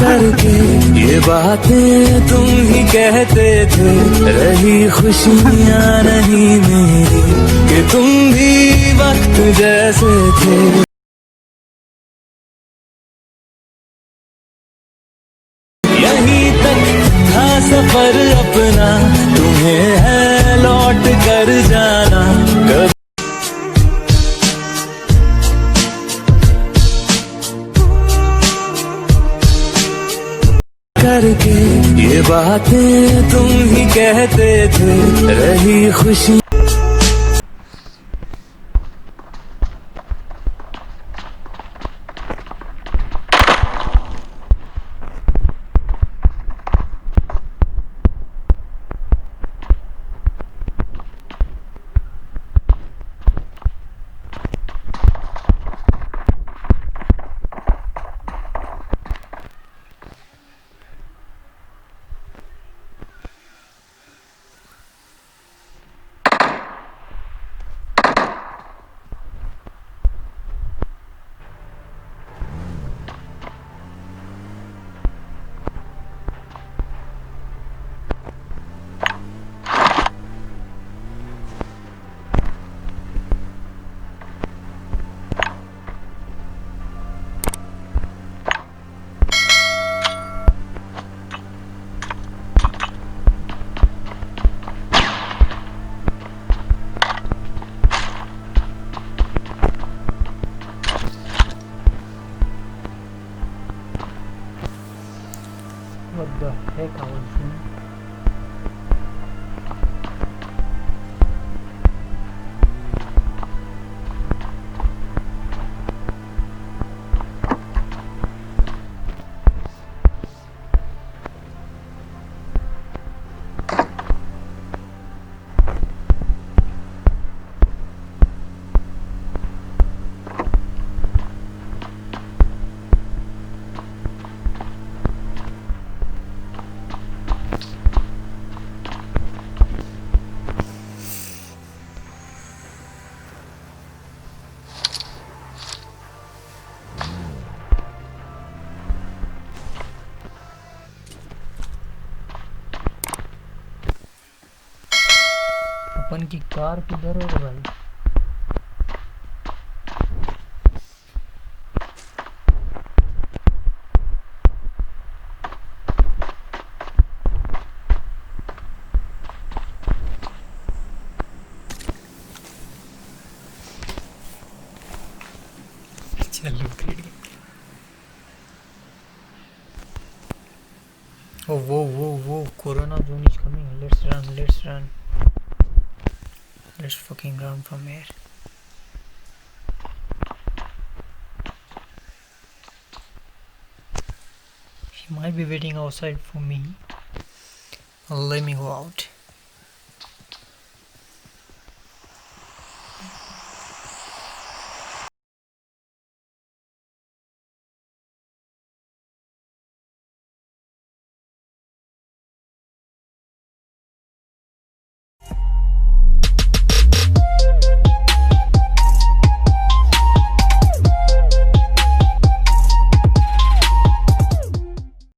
करके ये बातें तुम ही कहते थे, रही खुशियाँ नहीं मेरी कि तुम भी वक्त जैसे थे। यहीं तक था सफर अपना, तुम्हें है लौट कर जाना। करके ये बातें तुम ही कहते थे, रही खुशी। What the heck I was doing? अपन की कार किधर है भाई? चलो oh whoa, corona zone is coming. Let's run. Let's fucking run from here. He might be waiting outside for me. Let me go out.